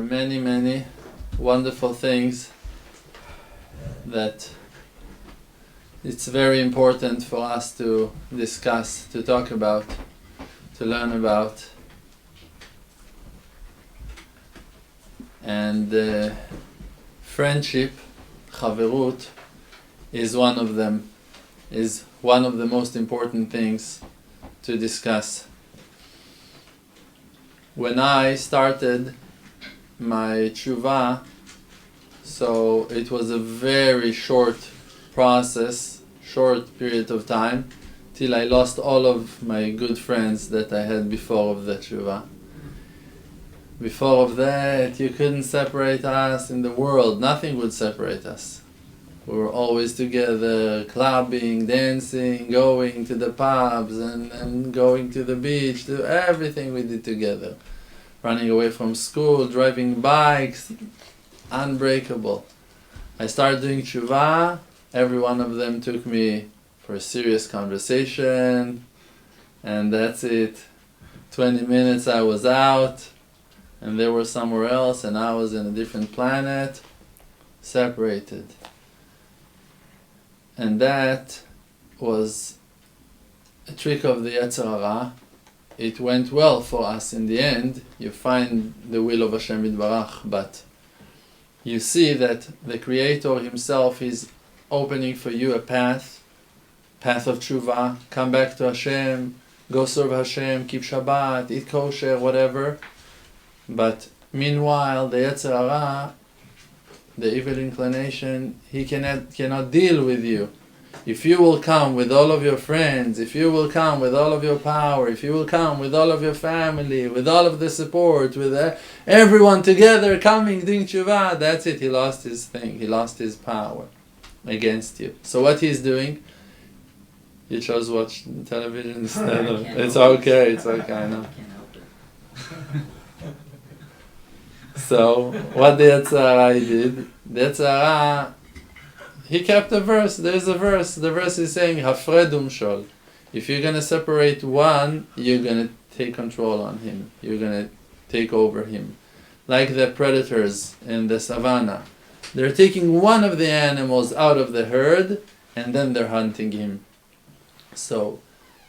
many, many wonderful things that it's very important for us to discuss, to talk about, to learn about. And friendship, chaverut, is one of them, is one of the most important things to discuss. When I started my tshuva, so it was a very short process, short period of time, till I lost all of my good friends that I had before of the tshuva. Before of that, you couldn't separate us in the world. Nothing would separate us. We were always together, clubbing, dancing, going to the pubs and going to the beach, do everything we did together. Running away from school, driving bikes, unbreakable. I started doing tshuva, every one of them took me for a serious conversation, and that's it. 20 minutes I was out, and they were somewhere else, and I was in a different planet, separated. And that was a trick of the Yetzer Hara. It went well for us in the end. You find the will of HaShem Yitbarach, but you see that the Creator Himself is opening for you a path of tshuva, come back to HaShem, go serve HaShem, keep Shabbat, eat kosher, whatever. But meanwhile, the Yetzer Hara, the evil inclination, he cannot deal with you. If you will come with all of your friends, if you will come with all of your power, if you will come with all of your family, with all of the support, with everyone together coming, doing tshuva, that's it, he lost his thing, he lost his power against you. So what he's doing, you chose watch television instead of, it's okay, I know. So what the Yetzer Hara did, the Yetzer Hara, he kept a verse. There's a verse. The verse is saying, Hafredum shol. If you're going to separate one, you're going to take control on him. You're going to take over him. Like the predators in the savannah. They're taking one of the animals out of the herd, and then they're hunting him. So,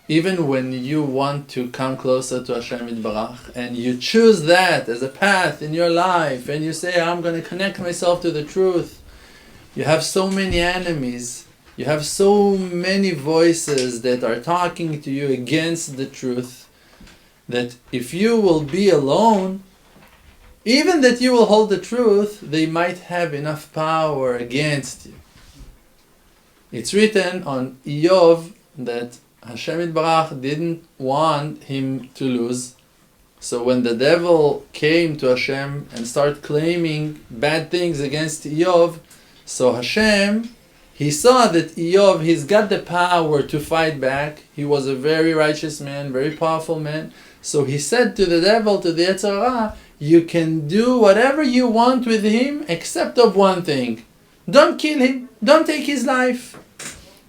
even when you want to come closer to HaShem Yitbarach, and you choose that as a path in your life, and you say, I'm going to connect myself to the truth, you have so many enemies, you have so many voices that are talking to you against the truth, that if you will be alone, even that you will hold the truth, they might have enough power against you. It's written on Iyov that HaShem Yitbarach didn't want him to lose. So when the devil came to Hashem and started claiming bad things against Iyov, so Hashem, he saw that Iyov, he's got the power to fight back. He was a very righteous man, very powerful man. So he said to the devil, to the Yetzer Hara, you can do whatever you want with him except of one thing. Don't kill him. Don't take his life.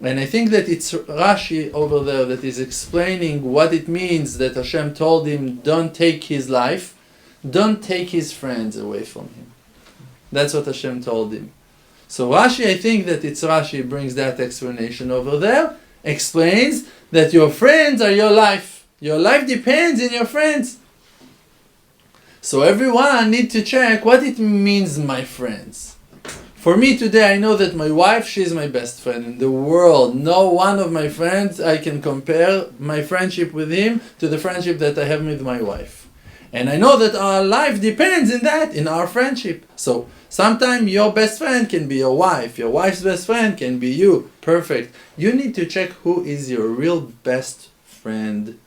And I think that it's Rashi over there that is explaining what it means that Hashem told him, don't take his life. Don't take his friends away from him. That's what Hashem told him. So Rashi, I think that it's Rashi brings that explanation over there, explains that your friends are your life. Your life depends on your friends. So everyone need to check what it means, my friends. For me today, I know that my wife, she's my best friend in the world. No one of my friends, I can compare my friendship with him to the friendship that I have with my wife. And I know that our life depends in our friendship. So sometimes your best friend can be your wife's best friend can be you. Perfect. You need to check who is your real best friend.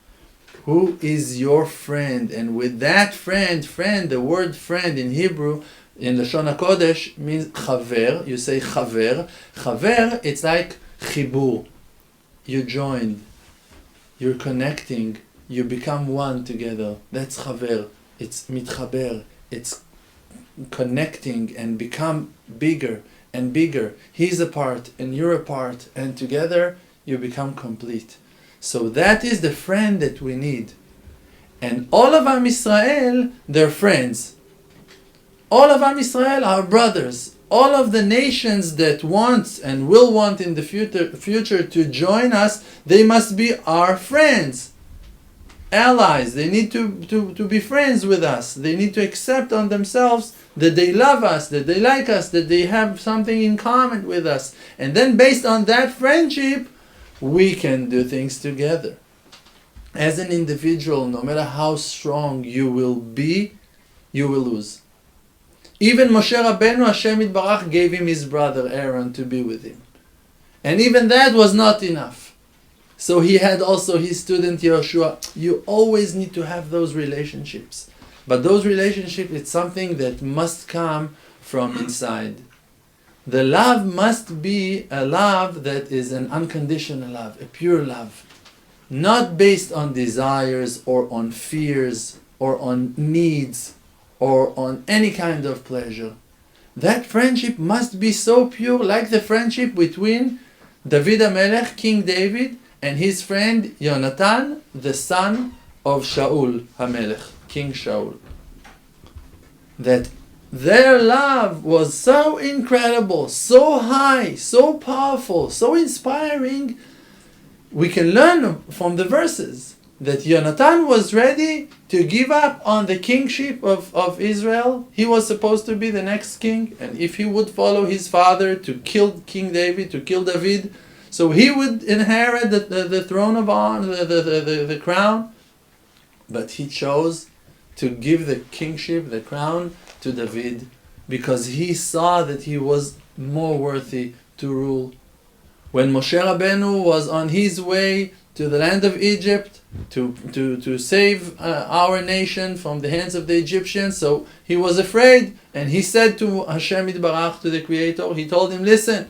Who is your friend? And with that friend, the word friend in Hebrew, in Lashon HaKodesh, means chaver. You say chaver. Chaver, it's like chibur. You joined. You're connecting. You become one together. That's chaver. It's mitchaber. It's connecting and become bigger and bigger. He's a part and you're a part, and together you become complete. So that is the friend that we need. And all of Am Yisrael, they're friends. All of Am Yisrael are brothers. All of the nations that want and will want in the future to join us, they must be our friends, allies. They need to be friends with us. They need to accept on themselves that they love us, that they like us, that they have something in common with us. And then based on that friendship, we can do things together. As an individual, no matter how strong you will be, you will lose. Even Moshe Rabbeinu, HaShem Yitbarach gave him his brother Aaron to be with him. And even that was not enough. So he had also his student Yoshua. You always need to have those relationships. But those relationships, it's something that must come from inside. The love must be a love that is an unconditional love, a pure love. Not based on desires or on fears or on needs or on any kind of pleasure. That friendship must be so pure, like the friendship between David HaMelech, King David, and his friend Yonatan, the son of Shaul HaMelech, King Shaul. That their love was so incredible, so high, so powerful, so inspiring. We can learn from the verses that Yonatan was ready to give up on the kingship of Israel. He was supposed to be the next king, and if he would follow his father to kill King David, to kill David, so he would inherit the throne of honor, the crown. But he chose to give the kingship, the crown, to David, because he saw that he was more worthy to rule. When Moshe Rabbeinu was on his way to the land of Egypt to save our nation from the hands of the Egyptians, so he was afraid, and he said to HaShem Yitbarach, to the Creator, he told him, listen,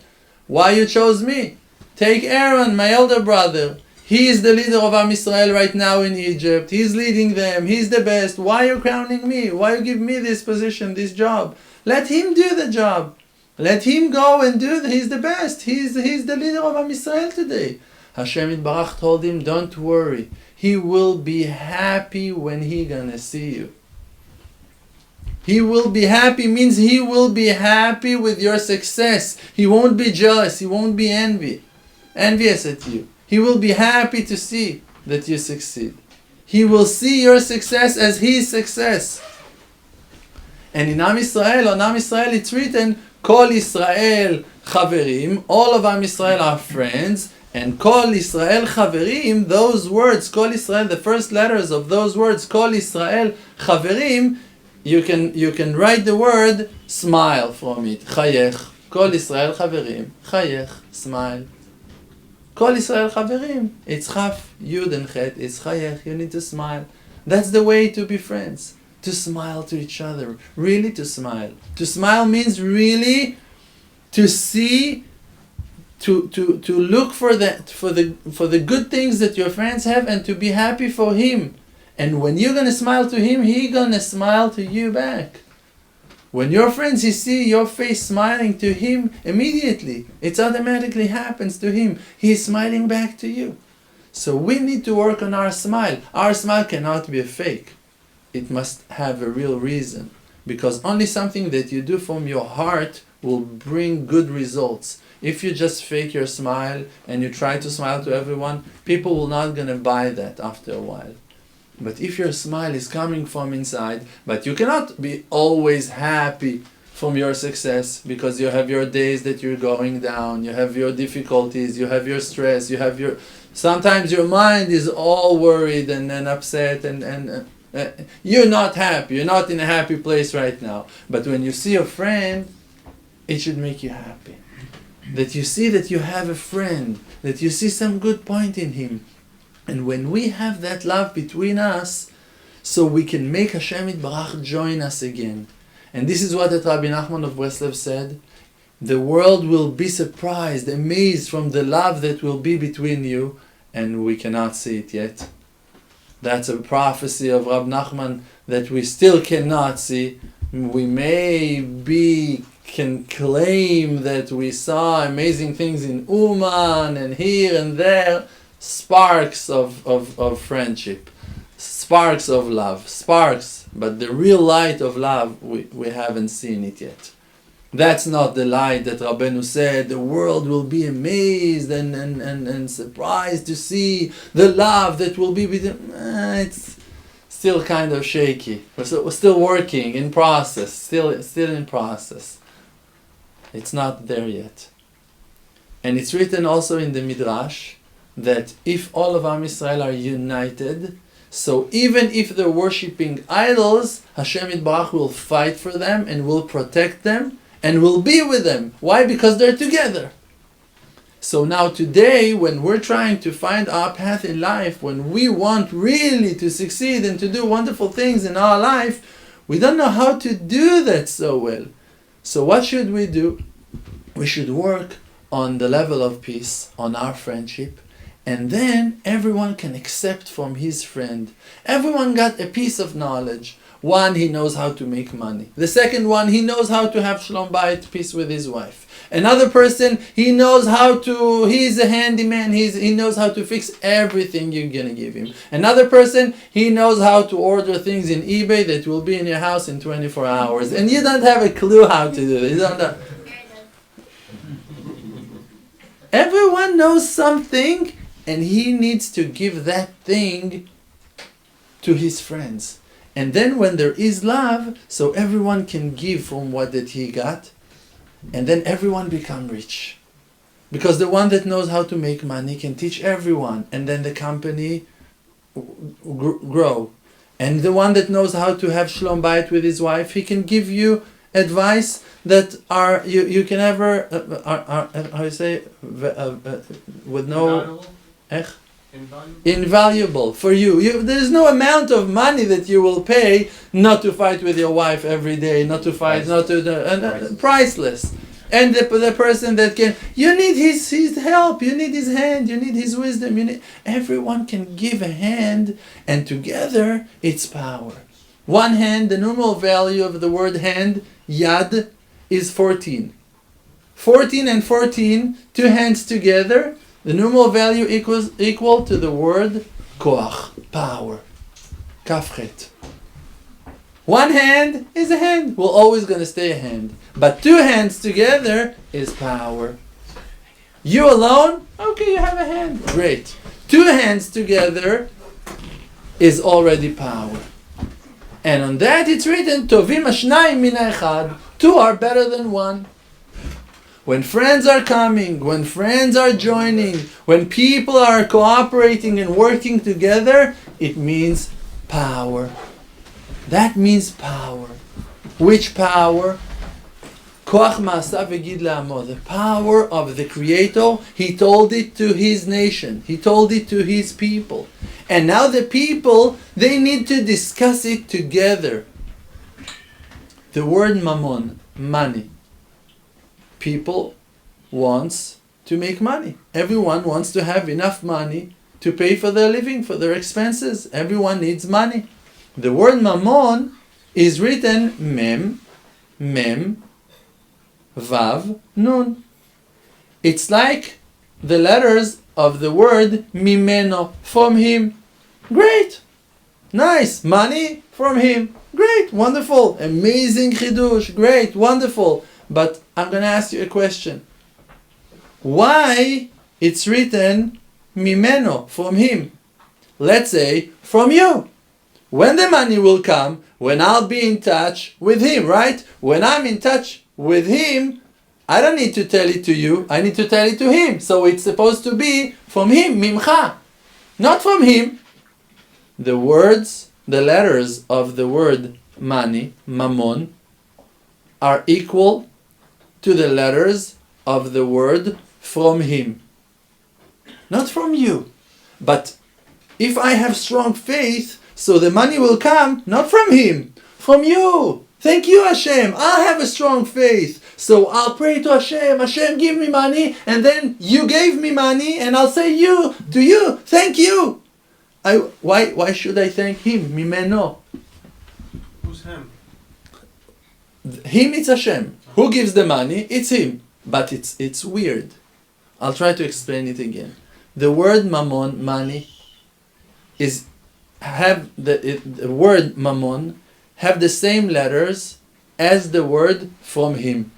why you chose me? Take Aaron, my elder brother. He is the leader of Am Yisrael right now in Egypt. He's leading them. He's the best. Why are you crowning me? Why you give me this position, this job? Let him do the job. Let him go and do he's the best. He's the leader of Am Yisrael today. HaShem Yitbarach told him, don't worry. He will be happy when he gonna see you. He will be happy means he will be happy with your success. He won't be jealous. He won't be envious at you. He will be happy to see that you succeed. He will see your success as his success. And in Am Yisrael, on Am Yisrael, it's written, Kol Yisrael Chaverim, all of Am Yisrael are friends, and Kol Yisrael Chaverim, those words, Kol Yisrael, the first letters of those words, Kol Yisrael Chaverim, you can write the word smile from it. Chayech. Kol Yisrael Chaverim. Chayech. Smile. Kol Yisrael Chaverim. It's Chaf, Yud and Chet. It's Chayech. You need to smile. That's the way to be friends. To smile to each other. Really to smile. To smile means really to see, to look for the good things that your friends have and to be happy for him. And when you're gonna smile to him, he's gonna smile to you back. When your friends, he see your face smiling to him immediately, it automatically happens to him. He's smiling back to you. So we need to work on our smile. Our smile cannot be a fake. It must have a real reason. Because only something that you do from your heart will bring good results. If you just fake your smile and you try to smile to everyone, people will not gonna buy that after a while. But if your smile is coming from inside, but you cannot be always happy from your success, because you have your days that you're going down, you have your difficulties, you have your stress, sometimes your mind is all worried and upset and you're not happy, you're not in a happy place right now. But when you see a friend, it should make you happy. That you see that you have a friend, that you see some good point in him. And when we have that love between us, so we can make HaShem Yitbarach join us again. And this is what Rabbi Nachman of Breslev said. The world will be surprised, amazed from the love that will be between you, and we cannot see it yet. That's a prophecy of Rabbi Nachman that we still cannot see. We can claim that we saw amazing things in Uman and here and there, sparks of friendship, sparks of love, sparks, But the real light of love, we haven't seen it yet. That's not the light that Rabbeinu said, the world will be amazed and surprised to see the love that will be between. It's still kind of shaky. We're still working in process, still in process. It's not there yet. And it's written also in the Midrash that if all of Am Yisrael are united, so even if they're worshipping idols, HaShem Yitbarach will fight for them and will protect them and will be with them. Why? Because they're together. So now today, when we're trying to find our path in life, when we want really to succeed and to do wonderful things in our life, we don't know how to do that so well. So what should we do? We should work on the level of peace, on our friendship, and then everyone can accept from his friend. Everyone got a piece of knowledge. One, he knows how to make money. The second one, he knows how to have shalom bayit, peace with his wife. Another person, he's a handyman, he knows how to fix everything you're going to give him. Another person, he knows how to order things in eBay that will be in your house in 24 hours. And you don't have a clue how to do it. You don't know. Everyone knows something, and he needs to give that thing to his friends. And then when there is love, so everyone can give from what that he got, and then everyone become rich. Because the one that knows how to make money can teach everyone, and then the company grow. And the one that knows how to have shalom bayit with his wife, he can give you advice that you can ever how you say with no invaluable for you. There's no amount of money that you will pay not to fight with your wife every day, not to fight, priceless. And the person that can, you need his help, you need his hand, you need his wisdom. Everyone can give a hand, and together it's power. One hand, the normal value of the word hand, yad, is 14. 14 and 14, two hands together, the normal value equal to the word koach, power. Kafchet. One hand is a hand. We're always going to stay a hand. But two hands together is power. You alone? Okay, you have a hand. Great. Two hands together is already power. And on that it's written, Tovim hashnayim min ha'echad. Two are better than one. When friends are coming, when friends are joining, when people are cooperating and working together, it means power. That means power. Which power? Koach ma'asav v'gid la'amo. The power of the Creator. He told it to His nation. He told it to His people. And now the people, they need to discuss it together. The word mammon, money. People wants to make money. Everyone wants to have enough money to pay for their living, for their expenses. Everyone needs money. The word mammon is written mem, vav, nun. It's like the letters of the word mimeno, from him. Great. Nice. Money from him. Great. Wonderful. Amazing chidush. Great. Wonderful. But I'm going to ask you a question. Why it's written mimeno, from him? Let's say from you. When the money will come, when I'll be in touch with him, right? When I'm in touch with him, I don't need to tell it to you. I need to tell it to him. So it's supposed to be from him, mimcha. Not from him. The words, the letters of the word money, mammon, are equal to the letters of the word from him. Not from you. But if I have strong faith, so the money will come not from him, from you. Thank you, HaShem. I have a strong faith. So I'll pray to HaShem. HaShem, give me money. And then you gave me money. And I'll say to you, thank you. Why should I thank him? Mimeno. Who's him? Him, it's HaShem. Who gives the money? It's him. But it's weird. I'll try to explain it again. The word mammon, money, the word mammon have the same letters as the word from him.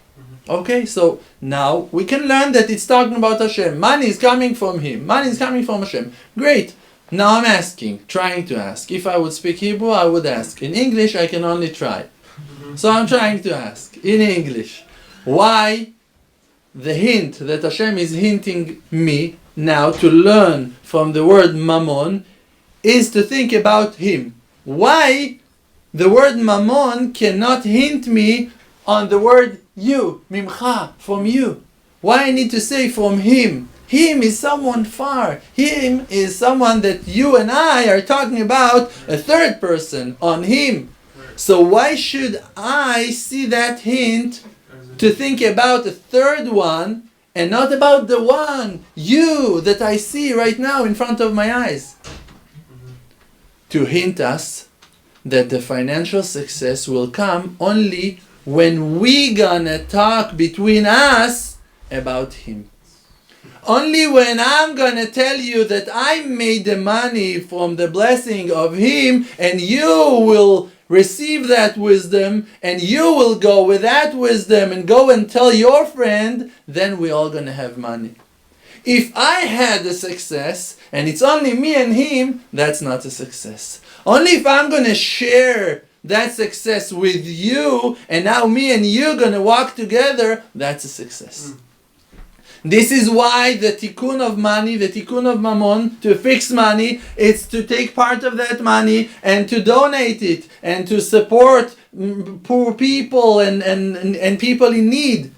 Okay, so now we can learn that it's talking about Hashem. Money is coming from him. Money is coming from Hashem. Great. Now I'm trying to ask. If I would speak Hebrew, I would ask. In English, I can only try. So I'm trying to ask in English. Why the hint that Hashem is hinting me now to learn from the word mammon is to think about him. Why the word mammon cannot hint me on the word you, mimcha, from you? Why I need to say from him? Him is someone far. Him is someone that you and I are talking about, a third person, on him. So why should I see that hint to think about a third one and not about the one, you, that I see right now in front of my eyes? To hint us that the financial success will come only when we gonna talk between us about him. Only when I'm gonna tell you that I made the money from the blessing of him, and you will receive that wisdom, and you will go with that wisdom and go and tell your friend, then we're all gonna have money. If I had a success and it's only me and him, that's not a success. Only if I'm gonna share that success with you, and now me and you gonna walk together, that's a success. This is why the tikkun of money, the tikkun of mammon, to fix money, it's to take part of that money and to donate it and to support poor people and people in need.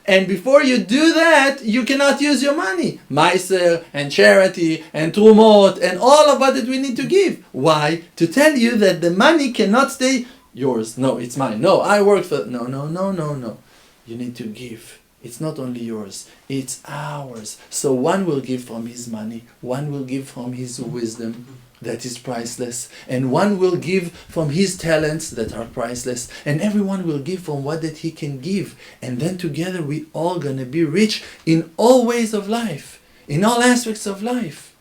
And before you do that, you cannot use your money. Meiser and charity and trumot and all of what we need to give. Why? To tell you that the money cannot stay yours. No, it's mine. No, I work for... No. You need to give. It's not only yours, it's ours. So one will give from his money, one will give from his wisdom that is priceless, and one will give from his talents that are priceless, and everyone will give from what that he can give. And then together we all gonna be rich in all ways of life, in all aspects of life.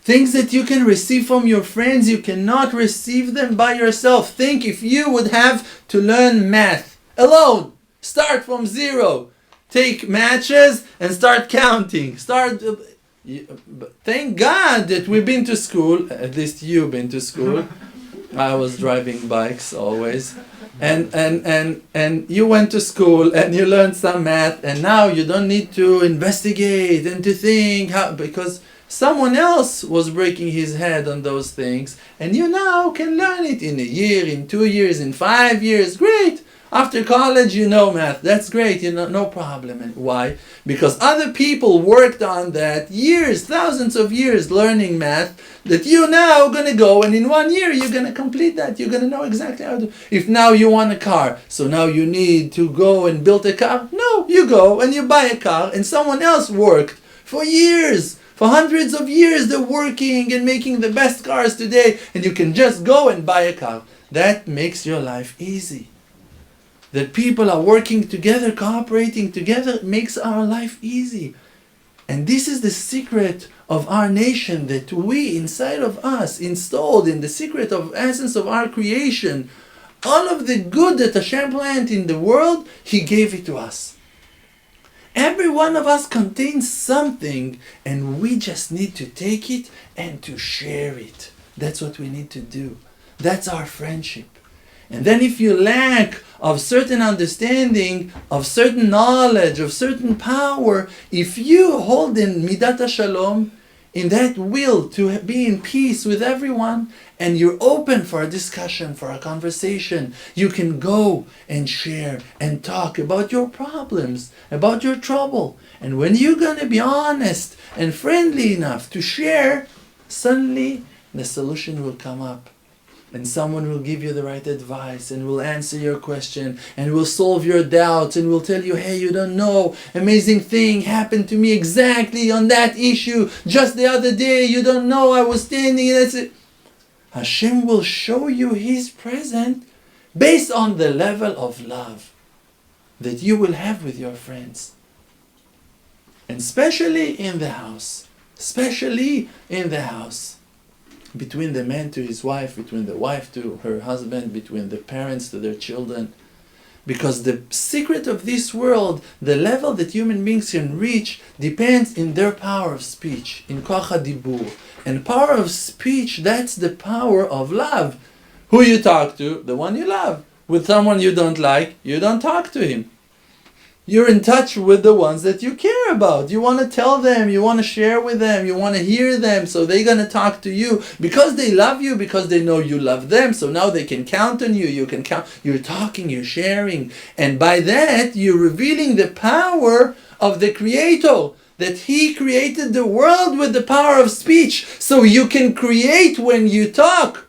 Things that you can receive from your friends, you cannot receive them by yourself. Think if you would have to learn math alone. Start from zero. Take matches and start counting. Thank God that we've been to school. At least you've been to school. I was driving bikes always. And you went to school and you learned some math, and now you don't need to investigate and to think how, because someone else was breaking his head on those things, and you now can learn it in a year, in 2 years, in 5 years. Great. After college, you know math. That's great. No problem. And why? Because other people worked on that years, thousands of years learning math, that you now going to go and in 1 year you're going to complete that. You're going to know exactly how to. If now you want a car, so now you need to go and build a car. No, you go and you buy a car, and someone else worked for years. For hundreds of years they're working and making the best cars today, and you can just go and buy a car. That makes your life easy. That people are working together, cooperating together, makes our life easy. And this is the secret of our nation, that we, inside of us, installed in the secret of essence of our creation, all of the good that Hashem planted in the world, He gave it to us. Every one of us contains something, and we just need to take it and to share it. That's what we need to do. That's our friendship. And then if you lack of certain understanding, of certain knowledge, of certain power, if you hold in Midat HaShalom, in that will to be in peace with everyone, and you're open for a discussion, for a conversation, you can go and share and talk about your problems, about your trouble. And when you're going to be honest and friendly enough to share, suddenly the solution will come up. And someone will give you the right advice and will answer your question and will solve your doubts and will tell you, hey, you don't know, amazing thing happened to me exactly on that issue just the other day. You don't know, I was standing and that's it. Hashem will show you His presence based on the level of love that you will have with your friends. And especially in the house. Especially in the house. between the man to his wife, between the wife to her husband, between the parents to their children. Because the secret of this world, the level that human beings can reach, depends in their power of speech, in koach hadibur. And power of speech, that's the power of love. Who you talk to? The one you love. With someone you don't like, you don't talk to him. You're in touch with the ones that you care about. You want to tell them, you want to share with them, you want to hear them, so they're going to talk to you because they love you, because they know you love them, so now they can count on you, you can count, you're talking, you're sharing, and by that you're revealing the power of the Creator, that He created the world with the power of speech, so you can create when you talk.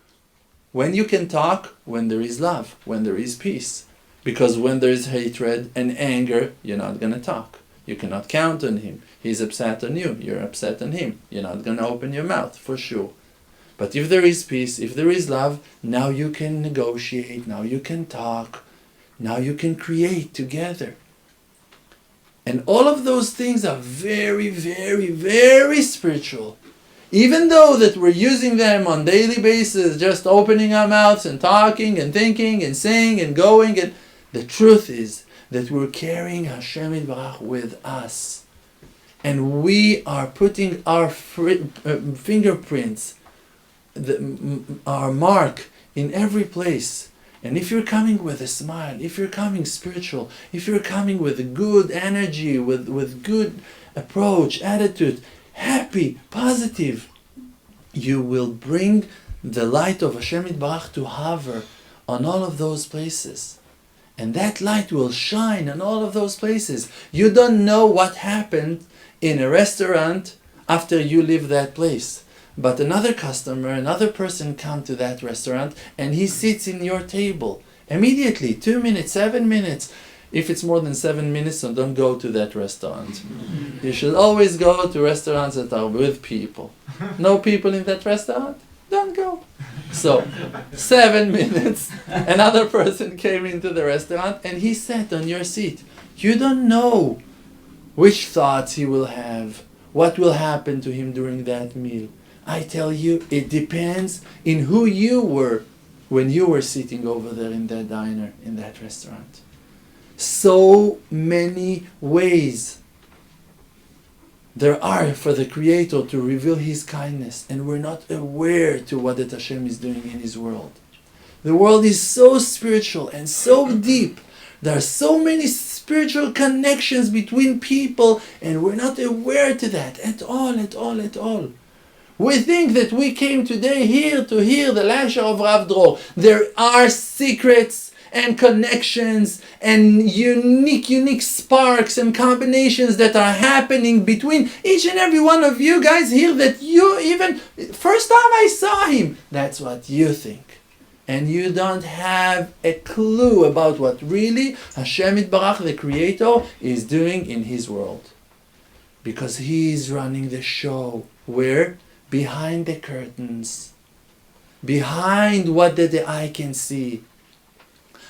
When you can talk, when there is love, when there is peace. Because when there is hatred and anger, you're not going to talk. You cannot count on him. He's upset on you. You're upset on him. You're not going to open your mouth, for sure. But if there is peace, if there is love, now you can negotiate. Now you can talk. Now you can create together. And all of those things are very, very, very spiritual. Even though that we're using them on daily basis, just opening our mouths and talking and thinking and saying and going, and the truth is that we're carrying HaShem Yitbarach with us. And we are putting our fingerprints, our mark in every place. And if you're coming with a smile, if you're coming spiritual, if you're coming with good energy, with good approach, attitude, happy, positive, you will bring the light of HaShem Yitbarach to hover on all of those places. And that light will shine on all of those places. You don't know what happened in a restaurant after you leave that place. But another customer, another person come to that restaurant and he sits in your table. Immediately, 2 minutes, 7 minutes. If it's more than 7 minutes, so don't go to that restaurant. You should always go to restaurants that are with people. No people in that restaurant? Don't go. So, 7 minutes, another person came into the restaurant and he sat on your seat. You don't know which thoughts he will have, what will happen to him during that meal. I tell you, it depends in who you were when you were sitting over there in that diner, in that restaurant. So many ways there are for the Creator to reveal His kindness, and we're not aware to what that Hashem is doing in His world. The world is so spiritual and so deep. There are so many spiritual connections between people, and we're not aware to that at all, at all, at all. We think that we came today here to hear the lecture of Rav Dror. There are secrets and connections and unique sparks and combinations that are happening between each and every one of you guys here that you even, first time I saw him, that's what you think. And you don't have a clue about what really HaShem Yitbarach, the Creator, is doing in His world. Because He is running the show. Where? Behind the curtains. Behind what the eye can see.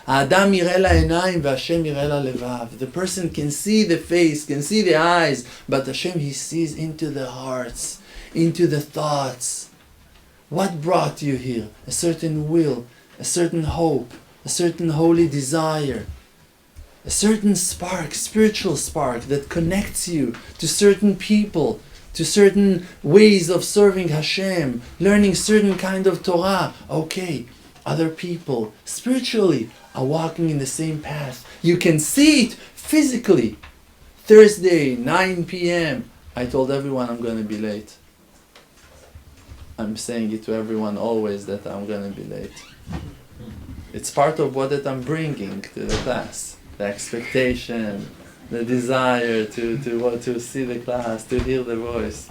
האדם יראה לעיניים והשם יראה ללבב. The person can see the face, can see the eyes, but Hashem, He sees into the hearts, into the thoughts. What brought you here? A certain will, a certain hope, a certain holy desire, a certain spark, spiritual spark that connects you to certain people, to certain ways of serving Hashem, learning certain kind of Torah. Okay, other people spiritually are walking in the same path. You can see it physically. Thursday, 9 p.m. I told everyone I'm going to be late. I'm saying it to everyone always that I'm going to be late. It's part of what that I'm bringing to the class. The expectation, the desire to see the class, to hear the voice.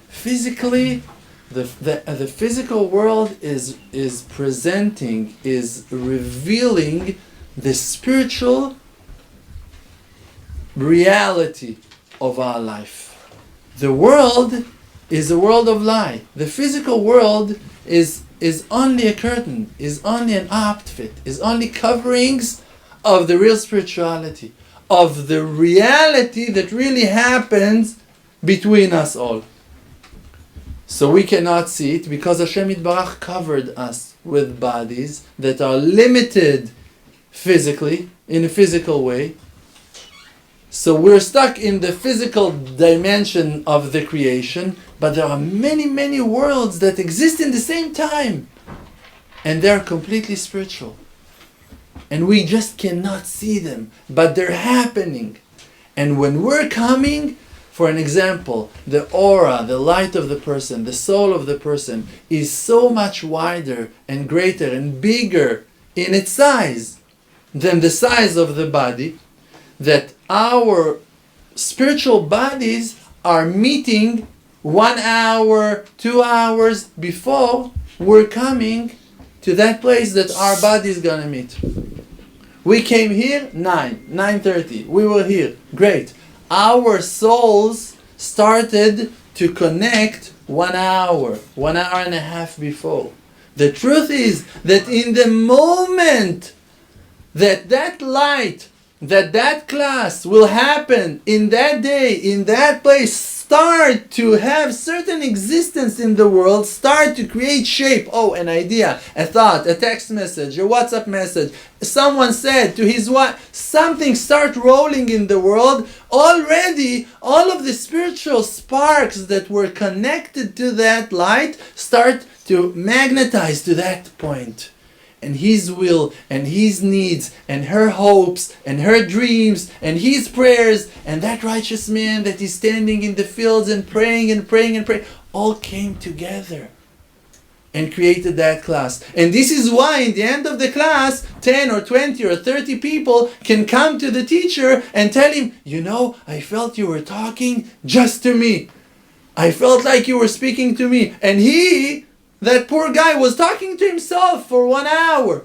Physically, the physical world is presenting, is revealing the spiritual reality of our life. The world is a world of lie. The physical world is only a curtain, is only an outfit, is only coverings of the real spirituality, of the reality that really happens between us all. So we cannot see it because Hashem Yitbarach covered us with bodies that are limited physically, in a physical way. So we're stuck in the physical dimension of the creation, but there are many, many worlds that exist in the same time. And they're completely spiritual. And we just cannot see them, but they're happening. And when we're coming, for an example, the aura, the light of the person, the soul of the person is so much wider and greater and bigger in its size than the size of the body, that our spiritual bodies are meeting 1 hour, 2 hours before we're coming to that place that our body is going to meet. We came here 9:30. We were here. Great. Our souls started to connect 1 hour, 1 hour and a half before. The truth is that in the moment that light, that class will happen in that day, in that place, start to have certain existence in the world, start to create shape. Oh, an idea, a thought, a text message, a WhatsApp message. Someone said to his wife, something start rolling in the world. Already, all of the spiritual sparks that were connected to that light start to magnetize to that point. And his will, and his needs, and her hopes, and her dreams, and his prayers, and that righteous man that is standing in the fields and praying and praying and praying, all came together and created that class. And this is why in the end of the class, 10 or 20 or 30 people can come to the teacher and tell him, you know, I felt you were talking just to me. I felt like you were speaking to me. And that poor guy was talking to himself for 1 hour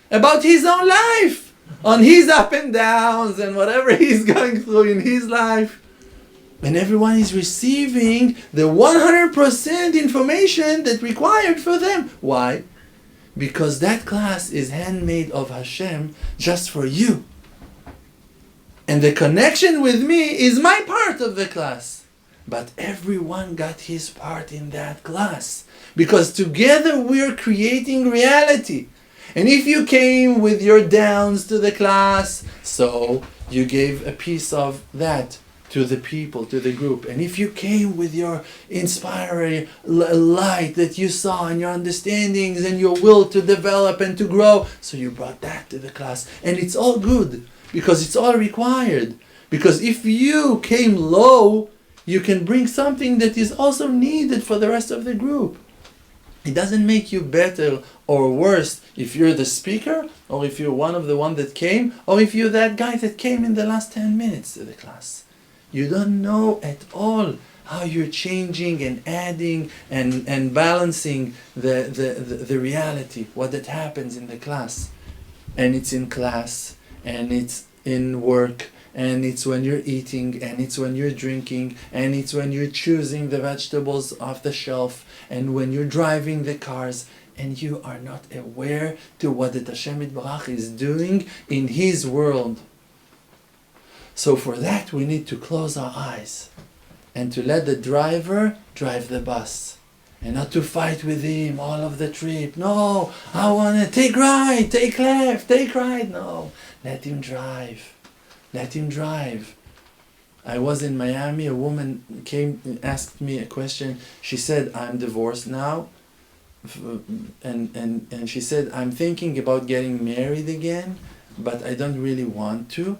about his own life, on his up and downs and whatever he's going through in his life. And everyone is receiving the 100% information that required for them. Why? Because that class is handmade of Hashem just for you. And the connection with me is my part of the class. But everyone got his part in that class. Because together we're creating reality. And if you came with your downs to the class, so you gave a piece of that to the people, to the group. And if you came with your inspiring light that you saw and your understandings and your will to develop and to grow, so you brought that to the class. And it's all good because it's all required. Because if you came low, you can bring something that is also needed for the rest of the group. It doesn't make you better or worse if you're the speaker, or if you're one of the one that came, or if you're that guy that came in the last 10 minutes to the class. You don't know at all how you're changing and adding and balancing the reality, what that happens in the class. And it's in class, and it's in work, and it's when you're eating, and it's when you're drinking, and it's when you're choosing the vegetables off the shelf, and when you're driving the cars, and you are not aware to what the Hashem Yitbarach is doing in His world. So for that we need to close our eyes and to let the driver drive the bus. And not to fight with him all of the trip. No, I want to take right, take left, take right. No, let him drive. Let him drive. I was in Miami, a woman came and asked me a question. She said, I'm divorced now. And she said, I'm thinking about getting married again, but I don't really want to.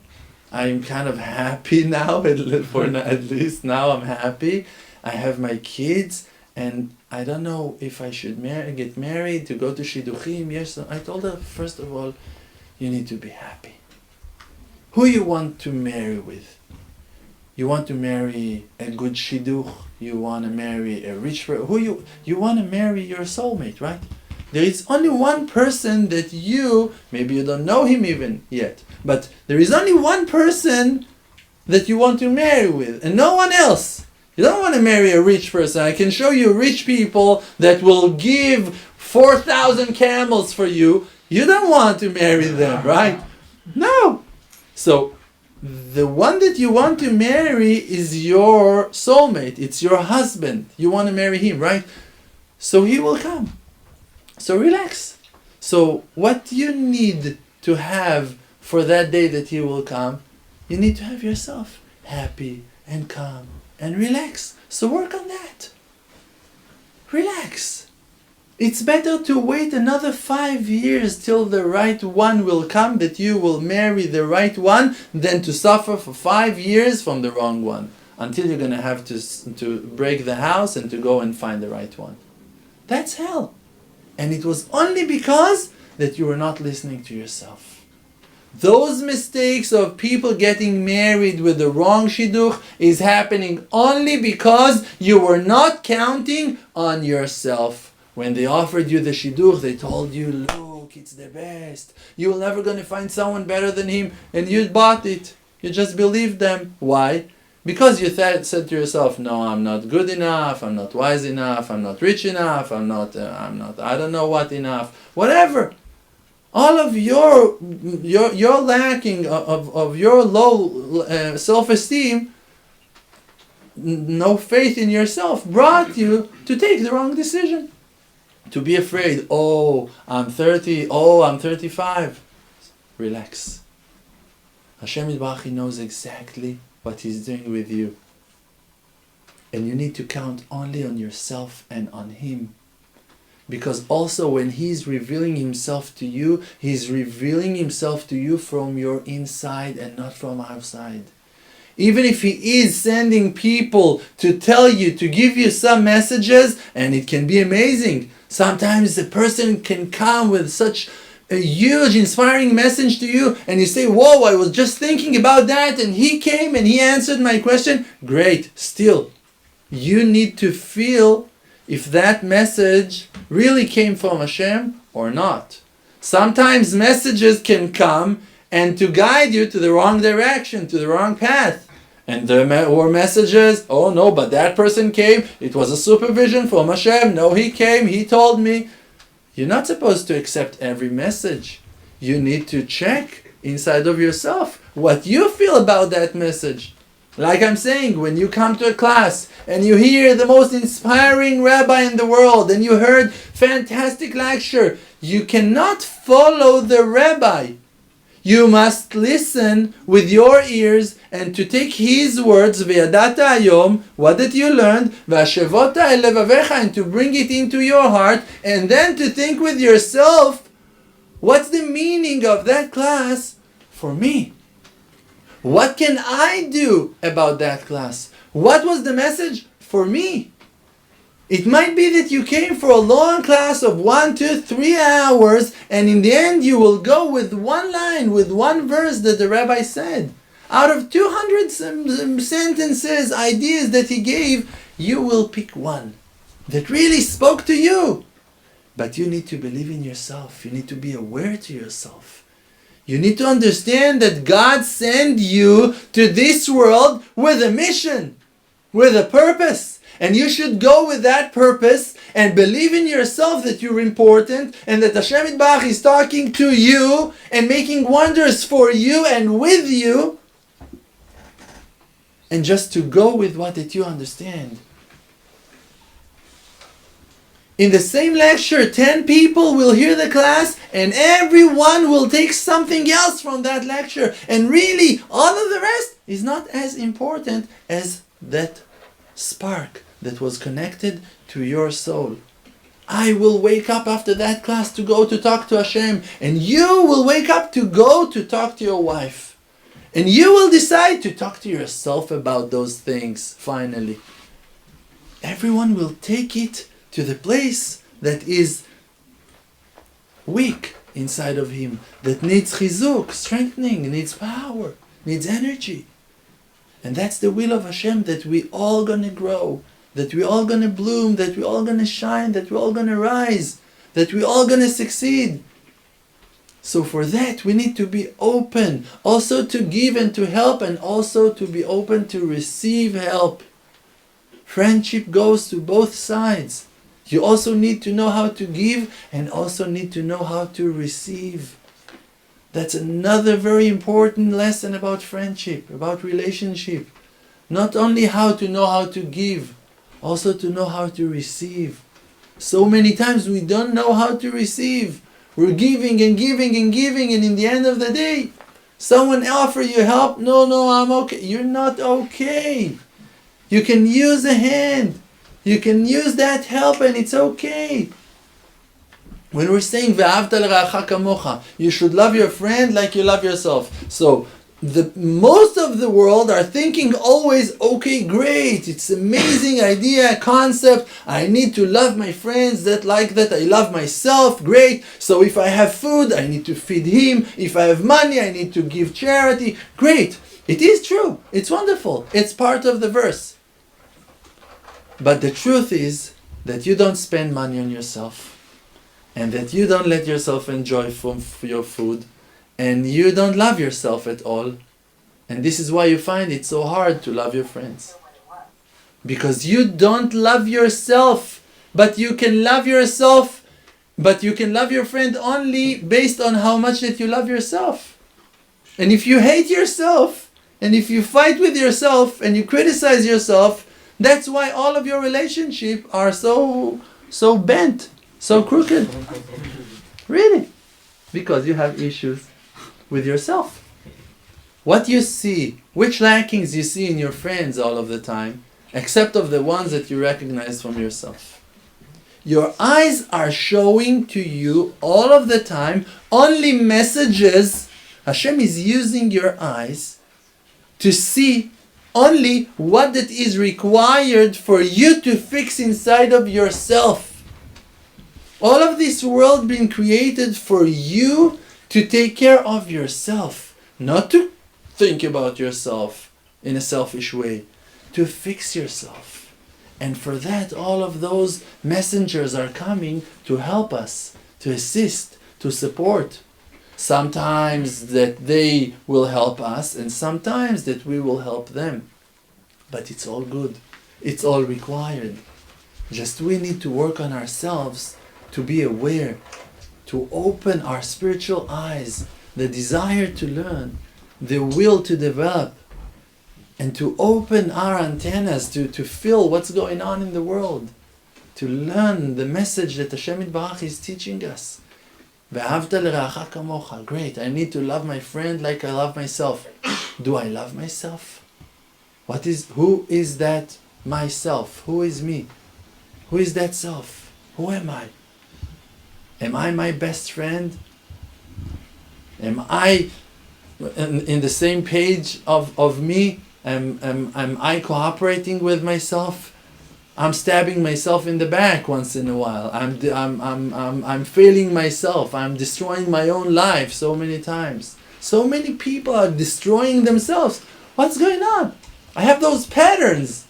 I'm kind of happy now, at least now I'm happy. I have my kids, and I don't know if I should get married, to go to Shidduchim. Yes, I told her, first of all, you need to be happy. Who you want to marry with? You want to marry a good shidduch? You want to marry a rich person? You want to marry your soulmate, right? There is only one person that maybe you don't know him even yet, but there is only one person that you want to marry with, and no one else. You don't want to marry a rich person. I can show you rich people that will give 4,000 camels for you. You don't want to marry them, right? No. So the one that you want to marry is your soulmate. It's your husband. You want to marry him, right? So he will come. So relax. So what you need to have for that day that he will come, you need to have yourself happy and calm and relax. So work on that. Relax. It's better to wait another 5 years till the right one will come, that you will marry the right one, than to suffer for 5 years from the wrong one, until you're going to have to break the house and to go and find the right one. That's hell. And it was only because that you were not listening to yourself. Those mistakes of people getting married with the wrong shidduch is happening only because you were not counting on yourself. When they offered you the shidduch, they told you, look, it's the best. You're never going to find someone better than him. And you bought it. You just believed them. Why? Because you said to yourself, no, I'm not good enough. I'm not wise enough. I'm not rich enough. I'm not, I don't know what enough. Whatever. All of your lacking of your low self-esteem, no faith in yourself, brought you to take the wrong decision. To be afraid, oh, I'm 30, oh, I'm 35. Relax. Hashem Yitbarach knows exactly what He's doing with you. And you need to count only on yourself and on Him. Because also when He's revealing Himself to you, He's revealing Himself to you from your inside and not from outside. Even if He is sending people to tell you, to give you some messages, and it can be amazing. Sometimes a person can come with such a huge inspiring message to you and you say, whoa, I was just thinking about that and he came and he answered my question. Great. Still, you need to feel if that message really came from Hashem or not. Sometimes messages can come and to guide you to the wrong direction, to the wrong path. And there were messages, oh no, but that person came, it was a supervision from Hashem, no, he came, he told me. You're not supposed to accept every message. You need to check inside of yourself what you feel about that message. Like I'm saying, when you come to a class and you hear the most inspiring rabbi in the world and you heard fantastic lecture, you cannot follow the rabbi. You must listen with your ears and to take his words, V'yadata hayom, what did you learn, V'ashevota el levavecha, and to bring it into your heart, and then to think with yourself, what's the meaning of that class for me? What can I do about that class? What was the message for me? It might be that you came for a long class of 1, 2, 3 hours, and in the end you will go with one line, with one verse that the rabbi said. Out of 200 sentences, ideas that he gave, you will pick one that really spoke to you. But you need to believe in yourself. You need to be aware to yourself. You need to understand that God sent you to this world with a mission, with a purpose. And you should go with that purpose and believe in yourself that you're important and that Hashem Yitbarach is talking to you and making wonders for you and with you. And just to go with what that you understand. In the same lecture, 10 people will hear the class and everyone will take something else from that lecture. And really, all of the rest is not as important as that spark that was connected to your soul. I will wake up after that class to go to talk to Hashem, and you will wake up to go to talk to your wife. And you will decide to talk to yourself about those things, finally. Everyone will take it to the place that is weak inside of him, that needs chizuk, strengthening, needs power, needs energy. And that's the will of Hashem, that we all gonna grow, that we all gonna bloom, that we all gonna shine, that we all gonna rise, that we all gonna succeed. So for that we need to be open, also to give and to help, and also to be open to receive help. Friendship goes to both sides. You also need to know how to give and also need to know how to receive. That's another very important lesson about friendship, about relationship. Not only how to know how to give, also to know how to receive. So many times we don't know how to receive. We're giving and giving and giving, and in the end of the day, someone offer you help. No, I'm okay. You're not okay. You can use a hand. You can use that help, and it's okay. When we're saying "Ve'ahavta l'ra'acha kamocha," you should love your friend like you love yourself. So the most of the world are thinking always, okay, great, it's amazing idea, concept. I need to love my friends that like that. I love myself, great. So if I have food, I need to feed him. If I have money, I need to give charity. Great. It is true. It's wonderful. It's part of the verse. But the truth is that you don't spend money on yourself, and that you don't let yourself enjoy from your food, and you don't love yourself at all. And this is why you find it so hard to love your friends. Because you don't love yourself, but you can love yourself, but you can love your friend only based on how much that you love yourself. And if you hate yourself, and if you fight with yourself, and you criticize yourself, that's why all of your relationships are so bent, so crooked. Really. Because you have issues with yourself. What you see, which lackings you see in your friends all of the time, except of the ones that you recognize from yourself. Your eyes are showing to you all of the time only messages. HaShem is using your eyes to see only what that is required for you to fix inside of yourself. All of this world been created for you to take care of yourself, not to think about yourself in a selfish way, to fix yourself. And for that, all of those messengers are coming to help us, to assist, to support. Sometimes that they will help us, and sometimes that we will help them. But it's all good. It's all required. Just we need to work on ourselves to be aware, to open our spiritual eyes, the desire to learn, the will to develop, and to open our antennas to feel what's going on in the world, to learn the message that Hashem Yitbarach is teaching us. Ve'ahavta l'ra'acha kamocha. Great, I need to love my friend like I love myself. Do I love myself? Who is that myself? Who is me? Who is that self? Who am I? Am I my best friend? Am I in the same page of me? Am I cooperating with myself? I'm stabbing myself in the back once in a while. I'm failing myself. I'm destroying my own life so many times. So many people are destroying themselves. What's going on? I have those patterns.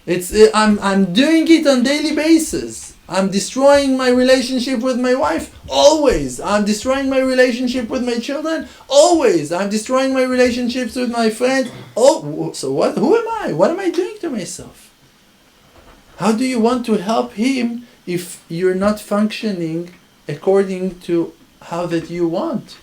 I'm doing it on daily basis. I'm destroying my relationship with my wife, always. I'm destroying my relationship with my children, always. I'm destroying my relationships with my friends. Oh, so what? Who am I? What am I doing to myself? How do you want to help him if you're not functioning according to how that you want?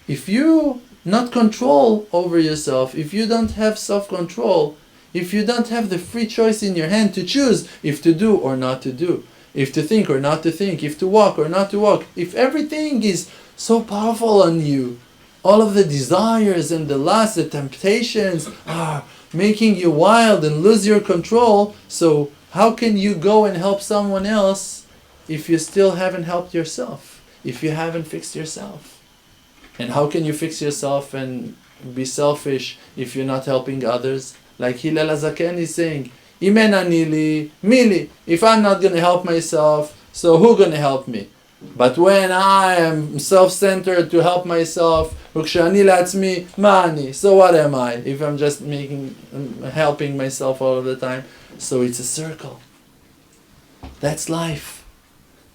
If you not control over yourself, if you don't have self-control, if you don't have the free choice in your hand to choose if to do or not to do, if to think or not to think, if to walk or not to walk, if everything is so powerful on you, all of the desires and the lusts, the temptations are making you wild and lose your control, so how can you go and help someone else if you still haven't helped yourself, if you haven't fixed yourself? And how can you fix yourself and be selfish if you're not helping others? Like Hillel HaZaken is saying, Imen ani li, mili. If I'm not going to help myself, so who's going to help me? But when I am self-centered to help myself, וכשאני לעצמי, מה אני? So what am I? If I'm just helping myself all of the time. So it's a circle. That's life.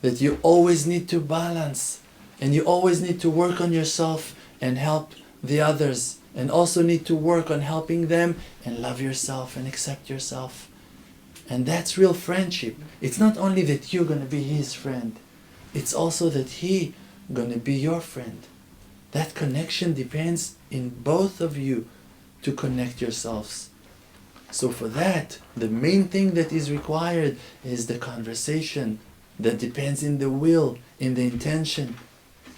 That you always need to balance. And you always need to work on yourself and help the others. And also need to work on helping them and love yourself and accept yourself. And that's real friendship. It's not only that you're going to be his friend. It's also that he going to be your friend. That connection depends in both of you to connect yourselves. So for that, the main thing that is required is the conversation that depends in the will, in the intention,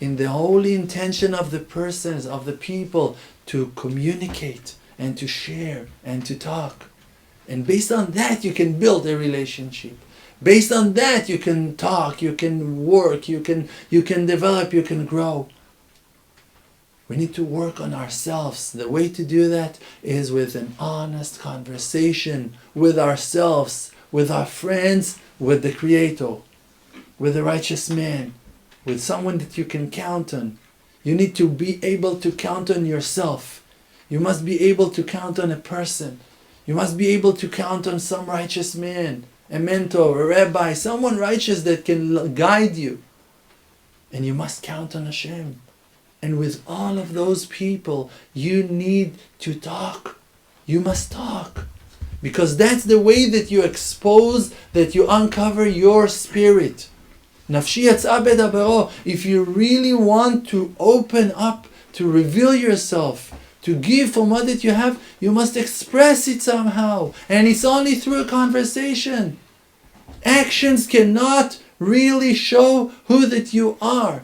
in the holy intention of the persons, of the people, to communicate and to share and to talk. And based on that, you can build a relationship. Based on that, you can talk, you can work, you can develop, you can grow. We need to work on ourselves. The way to do that is with an honest conversation with ourselves, with our friends, with the Creator, with the righteous man, with someone that you can count on. You need to be able to count on yourself. You must be able to count on a person. You must be able to count on some righteous man, a mentor, a rabbi, someone righteous that can guide you. And you must count on HaShem. And with all of those people, you need to talk. You must talk. Because that's the way that you expose, that you uncover your spirit. Nafshi yatsa bedabero. If you really want to open up, to reveal yourself, to give from what that you have, you must express it somehow. And it's only through a conversation. Actions cannot really show who that you are.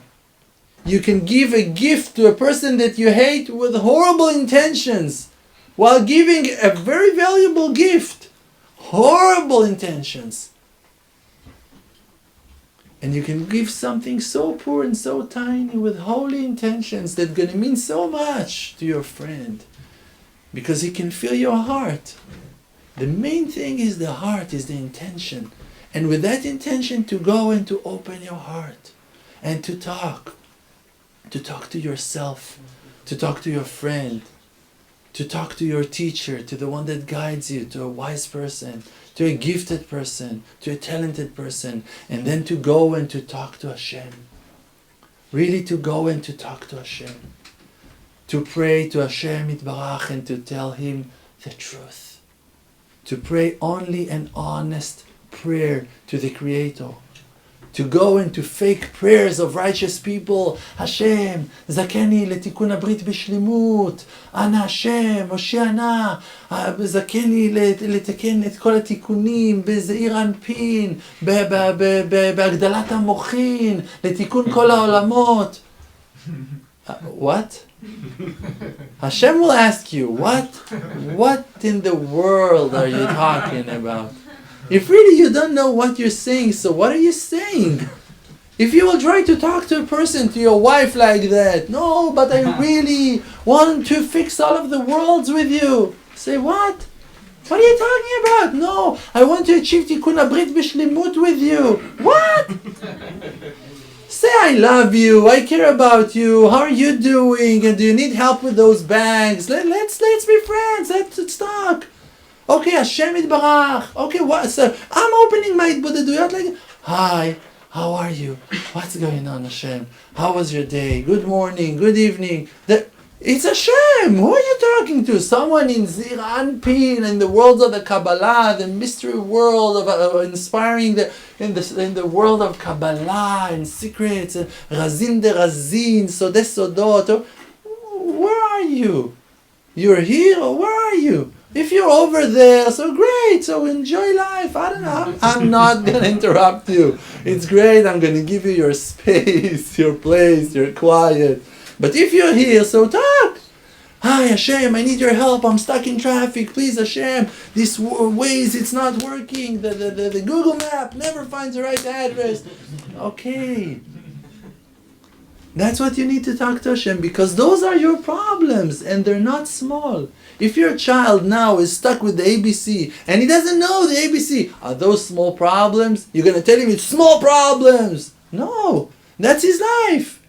You can give a gift to a person that you hate with horrible intentions, while giving a very valuable gift. Horrible intentions. And you can give something so poor and so tiny with holy intentions that's going to mean so much to your friend. Because he can feel your heart. The main thing is the heart, is the intention. And with that intention to go and to open your heart and to talk. To talk to yourself, to talk to your friend, to talk to your teacher, to the one that guides you, to a wise person, to a gifted person, to a talented person, and then to go and to talk to HaShem. Really to go and to talk to HaShem. To pray to HaShem Yitbarach and to tell Him the truth. To pray only an honest prayer to the Creator. To go into fake prayers of righteous people. Hashem, zakeni letikun abrit bishlimut. Ana Hashem, Hoshiana. zakeni לתקן את כל התיקונים בזעיר אנפין, בהגדלת המוחין, לתיקון כל העולמות. What? Hashem will ask you, what in the world are you talking about? If really you don't know what you're saying, so what are you saying? If you will try to talk to a person, to your wife like that, no, but I really want to fix all of the worlds with you. Say, what? What are you talking about? No, I want to achieve tikkun abrit b'shlimut with you. What? Say, I love you, I care about you, how are you doing, and do you need help with those bags? Let's be friends, let's talk. Okay, Hashem Yitbarach. Okay, what? So I'm opening my Budaduyot like, hi, how are you? What's going on, Hashem? How was your day? Good morning, good evening. It's Hashem. Who are you talking to? Someone in Zir Anpin, in the world of the Kabbalah, the mystery world of inspiring in the world of Kabbalah and secrets, and Razin de Razin, Sodeh Sodot. Where are you? You're here, or where are you? If you're over there, so great, so enjoy life. I don't know, I'm not going to interrupt you. It's great, I'm going to give you your space, your place, your quiet. But if you're here, so talk. Hi Hashem, I need your help, I'm stuck in traffic, please Hashem. This Waze, it's not working, the Google map never finds the right address. Okay. That's what you need to talk to Hashem, because those are your problems and they're not small. If your child now is stuck with the ABC and he doesn't know the ABC, are those small problems? You're going to tell him it's small problems. No, that's his life.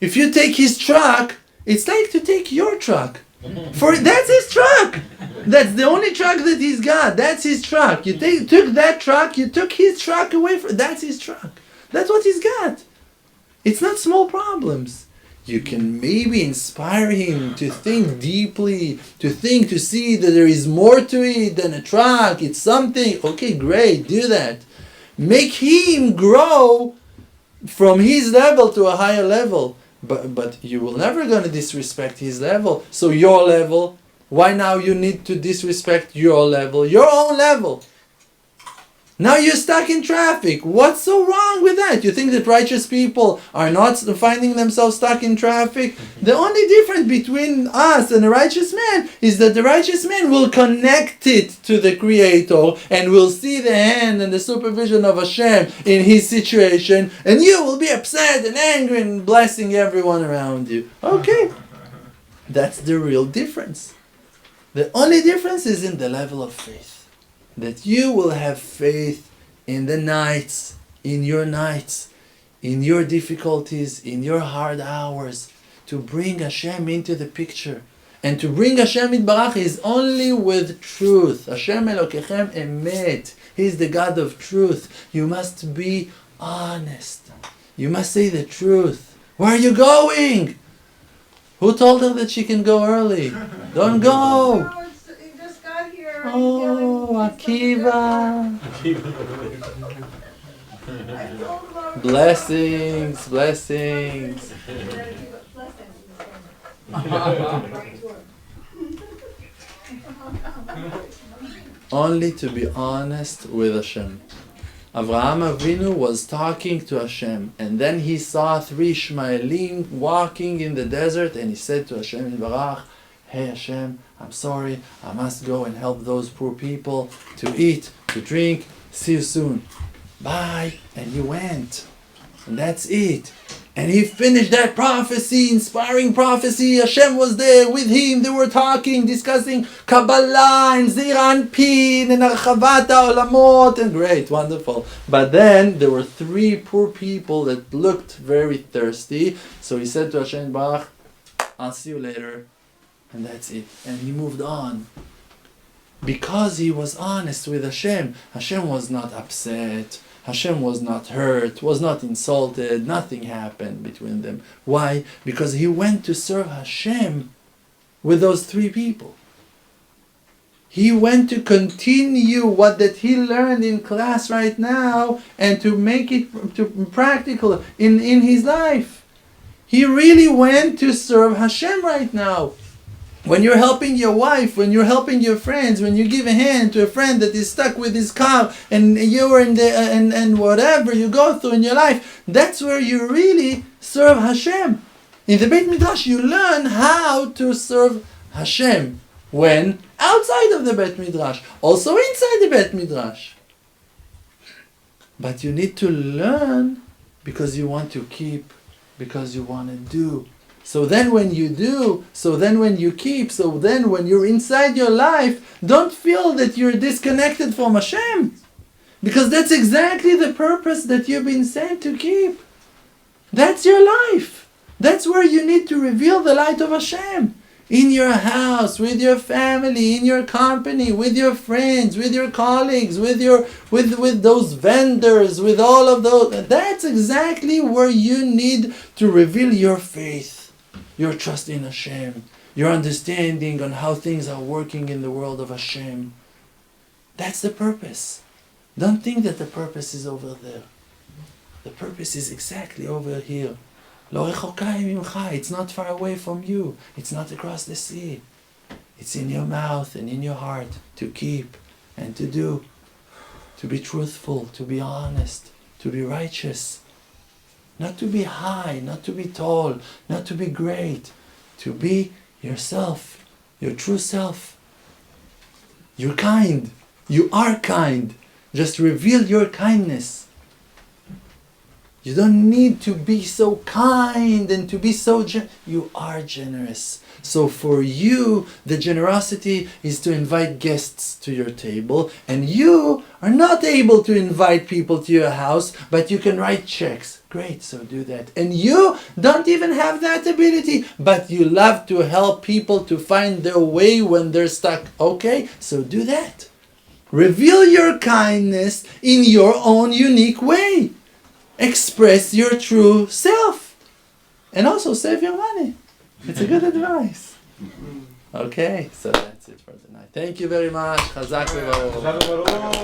If you take his truck, it's like to take your truck. That's his truck. That's the only truck that he's got. That's his truck. You took that truck, you took his truck away from. That's his truck. That's what he's got. It's not small problems. You can maybe inspire him to think deeply, to see that there is more to it than a truck. It's something. Okay, great, do that. Make him grow from his level to a higher level. But you will never gonna disrespect his level. So your level, why now you need to disrespect your level, your own level? Now you're stuck in traffic. What's so wrong with that? You think that righteous people are not finding themselves stuck in traffic? The only difference between us and a righteous man is that the righteous man will connect it to the Creator and will see the hand and the supervision of HaShem in his situation, and you will be upset and angry and blessing everyone around you. Okay. That's the real difference. The only difference is in the level of faith. That you will have faith in the nights, in your difficulties, in your hard hours, to bring Hashem into the picture. And to bring Hashem Yitbarach is only with truth. Hashem Elokechem Emet. He is the God of truth. You must be honest. You must say the truth. Where are you going? Who told her that she can go early? Don't go. Oh, Akiva. Blessings, blessings. Only to be honest with Hashem. Avraham Avinu was talking to Hashem, and then he saw 3 Ishmaelim walking in the desert, and he said to Hashem Yitbarach, "Hey Hashem, I'm sorry, I must go and help those poor people to eat, to drink. See you soon. Bye." And he went. And that's it. And he finished that prophecy, inspiring prophecy. Hashem was there with him. They were talking, discussing Kabbalah and Zira and Pin and Archavat HaOlamot, and great, wonderful. But then there were 3 poor people that looked very thirsty. So he said to Hashem Baruch, "I'll see you later." And that's it. And he moved on. Because he was honest with Hashem. Hashem was not upset. Hashem was not hurt, was not insulted. Nothing happened between them. Why? Because he went to serve Hashem with those 3 people. He went to continue what that he learned in class right now and to make it practical in his life. He really went to serve Hashem right now. When you're helping your wife, when you're helping your friends, when you give a hand to a friend that is stuck with his car, and you're in the and whatever you go through in your life, that's where you really serve Hashem. In the Beit Midrash, you learn how to serve Hashem. When? Outside of the Beit Midrash, also inside the Beit Midrash. But you need to learn because you want to keep, because you want to do. So then when you do, so then when you keep, so then when you're inside your life, don't feel that you're disconnected from Hashem. Because that's exactly the purpose that you've been sent to keep. That's your life. That's where you need to reveal the light of Hashem. In your house, with your family, in your company, with your friends, with your colleagues, with those vendors, with all of those. That's exactly where you need to reveal your faith. Your trust in Hashem, your understanding on how things are working in the world of Hashem. That's the purpose. Don't think that the purpose is over there. The purpose is exactly over here. Lo rechokai mimcha. It's not far away from you. It's not across the sea. It's in your mouth and in your heart to keep and to do. To be truthful, to be honest, to be righteous. Not to be high, not to be tall, not to be great. To be yourself, your true self. You're kind. You are kind. Just reveal your kindness. You don't need to be so kind and to be so you are generous. So for you, the generosity is to invite guests to your table, and you are not able to invite people to your house, but you can write checks. Great, so do that. And you don't even have that ability, but you love to help people to find their way when they're stuck. Okay, so do that. Reveal your kindness in your own unique way. Express your true self. And also save your money. It's a good advice. Okay, so that's it for tonight. Thank you very much. Chazak v'baruch.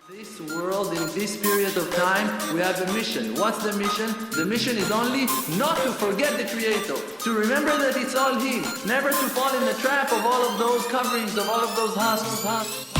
This world, in this period of time, we have a mission. What's the mission? The mission is only not to forget the Creator, to remember that it's all He, never to fall in the trap of all of those coverings, of all of those husks.